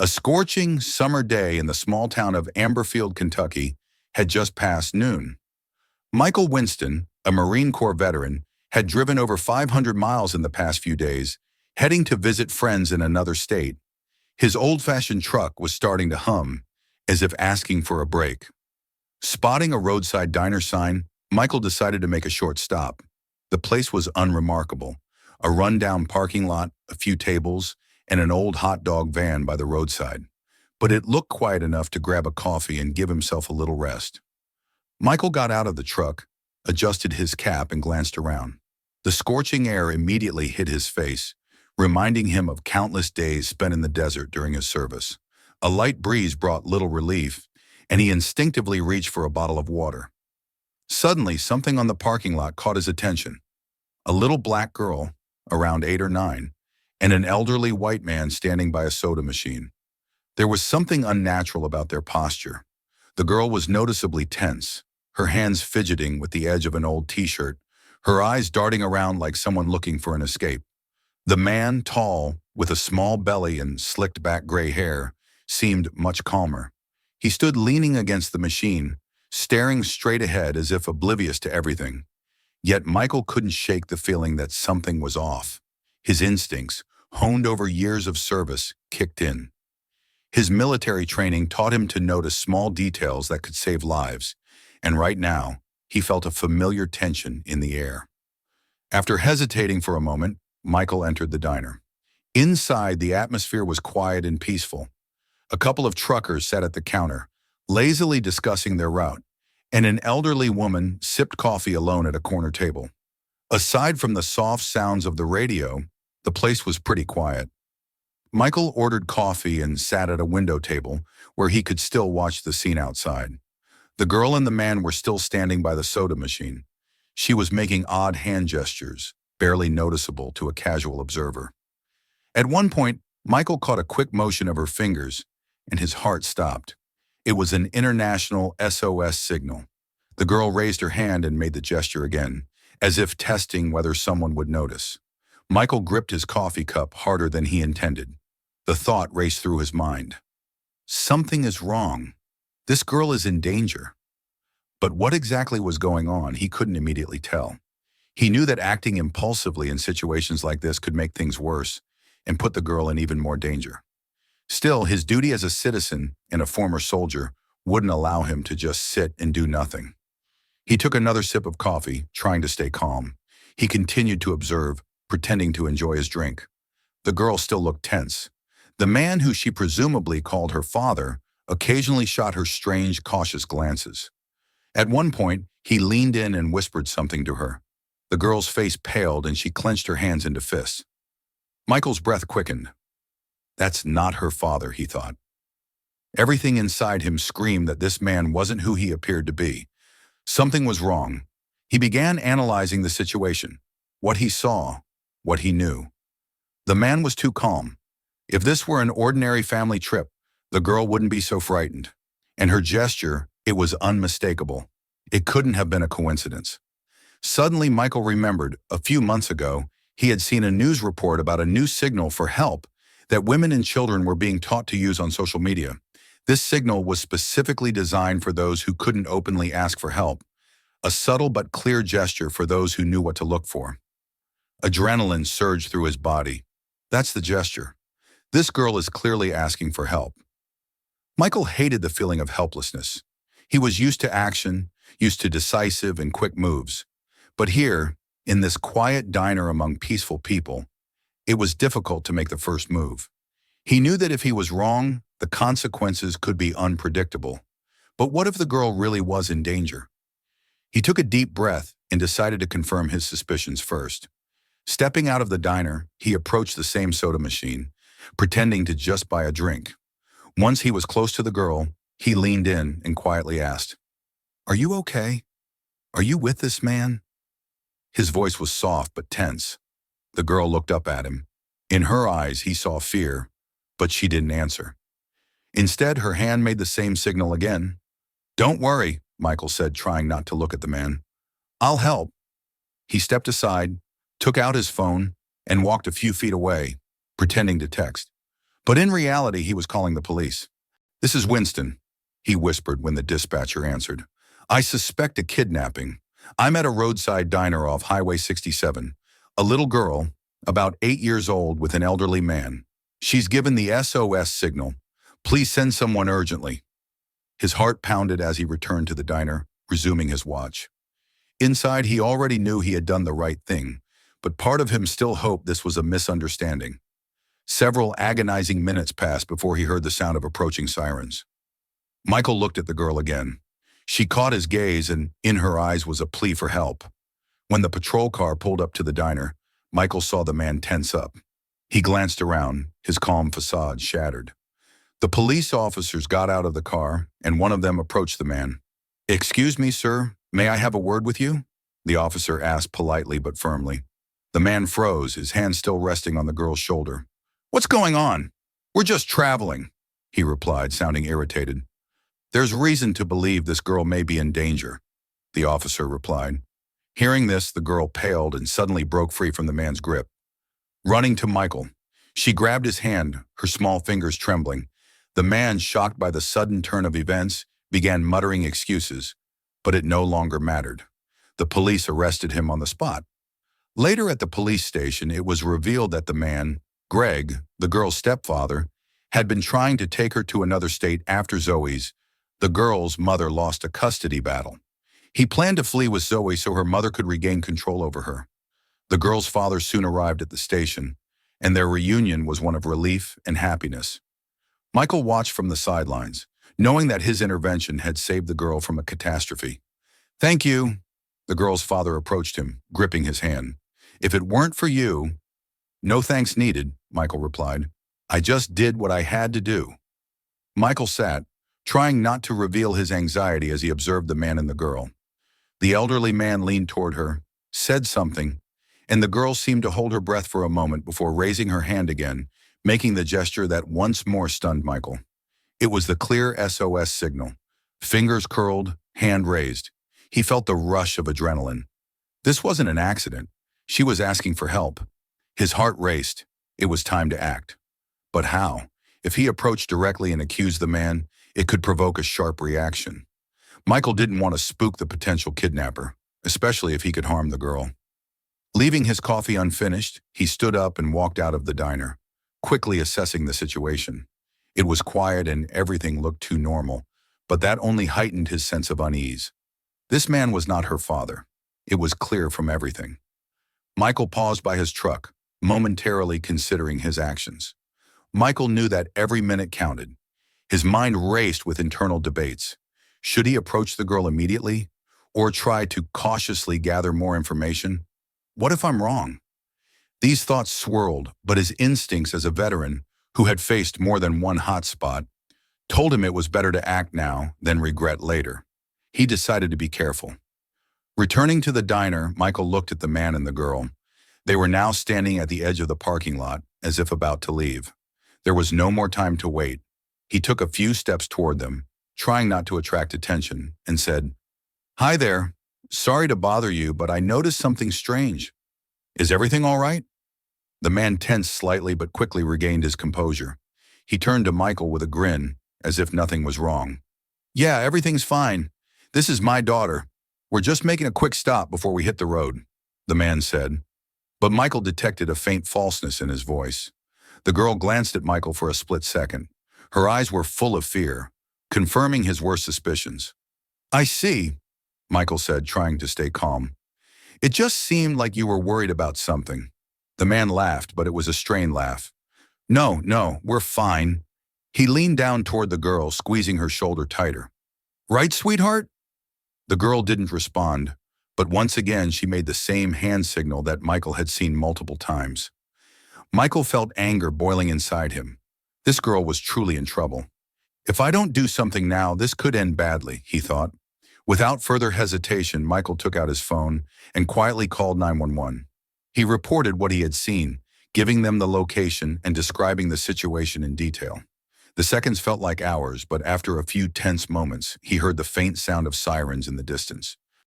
A scorching summer day in the small town of Amberfield, Kentucky, had just passed noon. Michael Winston, a Marine Corps veteran, had driven over 500 miles in the past few days, heading to visit friends in another state. His old-fashioned truck was starting to hum, as if asking for a break. Spotting a roadside diner sign, Michael decided to make a short stop. The place was unremarkable. A rundown parking lot, a few tables, and an old hot dog van by the roadside. But it looked quiet enough to grab a coffee and give himself a little rest. Michael got out of the truck, adjusted his cap, and glanced around. The scorching air immediately hit his face, reminding him of countless days spent in the desert during his service. A light breeze brought little relief, and he instinctively reached for a bottle of water. Suddenly, something on the parking lot caught his attention. A little black girl, around 8 or 9, and an elderly white man standing by a soda machine. There was something unnatural about their posture. The girl was noticeably tense, her hands fidgeting with the edge of an old t-shirt, her eyes darting around like someone looking for an escape. The man, tall, with a small belly and slicked back gray hair, seemed much calmer. He stood leaning against the machine, staring straight ahead as if oblivious to everything. Yet Michael couldn't shake the feeling that something was off. His instincts, honed over years of service, kicked in. His military training taught him to notice small details that could save lives, and right now, he felt a familiar tension in the air. After hesitating for a moment, Michael entered the diner. Inside, the atmosphere was quiet and peaceful. A couple of truckers sat at the counter, lazily discussing their route, and an elderly woman sipped coffee alone at a corner table. Aside from the soft sounds of the radio, the place was pretty quiet. Michael ordered coffee and sat at a window table where he could still watch the scene outside. The girl and the man were still standing by the soda machine. She was making odd hand gestures, barely noticeable to a casual observer. At one point, Michael caught a quick motion of her fingers, and his heart stopped. It was an international SOS signal. The girl raised her hand and made the gesture again, as if testing whether someone would notice. Michael gripped his coffee cup harder than he intended. The thought raced through his mind. Something is wrong. This girl is in danger. But what exactly was going on, he couldn't immediately tell. He knew that acting impulsively in situations like this could make things worse and put the girl in even more danger. Still, his duty as a citizen and a former soldier wouldn't allow him to just sit and do nothing. He took another sip of coffee, trying to stay calm. He continued to observe, pretending to enjoy his drink. The girl still looked tense. The man, who she presumably called her father, occasionally shot her strange, cautious glances. At one point, he leaned in and whispered something to her. The girl's face paled and she clenched her hands into fists. Michael's breath quickened. That's not her father, he thought. Everything inside him screamed that this man wasn't who he appeared to be. Something was wrong. He began analyzing the situation, what he saw, what he knew. The man was too calm. If this were an ordinary family trip, the girl wouldn't be so frightened. And her gesture, it was unmistakable. It couldn't have been a coincidence. Suddenly, Michael remembered, a few months ago, he had seen a news report about a new signal for help that women and children were being taught to use on social media. This signal was specifically designed for those who couldn't openly ask for help, a subtle but clear gesture for those who knew what to look for. Adrenaline surged through his body. That's the gesture. This girl is clearly asking for help. Michael hated the feeling of helplessness. He was used to action, used to decisive and quick moves. But here, in this quiet diner among peaceful people, it was difficult to make the first move. He knew that if he was wrong, the consequences could be unpredictable. But what if the girl really was in danger? He took a deep breath and decided to confirm his suspicions first. Stepping out of the diner, he approached the same soda machine, pretending to just buy a drink. Once he was close to the girl, he leaned in and quietly asked, "Are you okay? Are you with this man?" His voice was soft but tense. The girl looked up at him. In her eyes, he saw fear, but she didn't answer. Instead, her hand made the same signal again. "Don't worry," Michael said, trying not to look at the man. "I'll help." He stepped aside, took out his phone, and walked a few feet away, pretending to text. But in reality, he was calling the police. "This is Winston," he whispered when the dispatcher answered. "I suspect a kidnapping. I'm at a roadside diner off Highway 67. A little girl, about 8 years old, with an elderly man. She's given the SOS signal. Please send someone urgently." His heart pounded as he returned to the diner, resuming his watch. Inside, he already knew he had done the right thing, but part of him still hoped this was a misunderstanding. Several agonizing minutes passed before he heard the sound of approaching sirens. Michael looked at the girl again. She caught his gaze, and in her eyes was a plea for help. When the patrol car pulled up to the diner, Michael saw the man tense up. He glanced around, his calm facade shattered. The police officers got out of the car, and one of them approached the man. "Excuse me, sir, may I have a word with you?" the officer asked politely but firmly. The man froze, his hand still resting on the girl's shoulder. "What's going on?" "We're just traveling," he replied, sounding irritated. "There's reason to believe this girl may be in danger," the officer replied. Hearing this, the girl paled and suddenly broke free from the man's grip. Running to Michael, she grabbed his hand, her small fingers trembling. The man, shocked by the sudden turn of events, began muttering excuses, but it no longer mattered. The police arrested him on the spot. Later at the police station, it was revealed that the man, Greg, the girl's stepfather, had been trying to take her to another state after Zoe's. The girl's mother lost a custody battle. He planned to flee with Zoe so her mother could regain control over her. The girl's father soon arrived at the station, and their reunion was one of relief and happiness. Michael watched from the sidelines, knowing that his intervention had saved the girl from a catastrophe. "Thank you." The girl's father approached him, gripping his hand. "If it weren't for you—" "No thanks needed," Michael replied. "I just did what I had to do." Michael sat, trying not to reveal his anxiety as he observed the man and the girl. The elderly man leaned toward her, said something, and the girl seemed to hold her breath for a moment before raising her hand again, making the gesture that once more stunned Michael. It was the clear SOS signal. Fingers curled, hand raised. He felt the rush of adrenaline. This wasn't an accident. She was asking for help. His heart raced. It was time to act. But how? If he approached directly and accused the man, it could provoke a sharp reaction. Michael didn't want to spook the potential kidnapper, especially if he could harm the girl. Leaving his coffee unfinished, he stood up and walked out of the diner, quickly assessing the situation. It was quiet and everything looked too normal, but that only heightened his sense of unease. This man was not her father. It was clear from everything. Michael paused by his truck, momentarily considering his actions. Michael knew that every minute counted. His mind raced with internal debates. Should he approach the girl immediately, or try to cautiously gather more information? What if I'm wrong? These thoughts swirled, but his instincts as a veteran, who had faced more than one hot spot, told him it was better to act now than regret later. He decided to be careful. Returning to the diner, Michael looked at the man and the girl. They were now standing at the edge of the parking lot, as if about to leave. There was no more time to wait. He took a few steps toward them, trying not to attract attention, and said, "Hi there. Sorry to bother you, but I noticed something strange. Is everything all right?" The man tensed slightly but quickly regained his composure. He turned to Michael with a grin, as if nothing was wrong. "Yeah, everything's fine. This is my daughter. We're just making a quick stop before we hit the road," the man said. But Michael detected a faint falseness in his voice. The girl glanced at Michael for a split second. Her eyes were full of fear, confirming his worst suspicions. "I see," Michael said, trying to stay calm. "It just seemed like you were worried about something." The man laughed, but it was a strained laugh. No, we're fine." He leaned down toward the girl, squeezing her shoulder tighter. "Right, sweetheart?" The girl didn't respond, but once again she made the same hand signal that Michael had seen multiple times. Michael felt anger boiling inside him. This girl was truly in trouble. "If I don't do something now, this could end badly," he thought. Without further hesitation, Michael took out his phone and quietly called 911. He reported what he had seen, giving them the location and describing the situation in detail. The seconds felt like hours, but after a few tense moments, he heard the faint sound of sirens in the distance.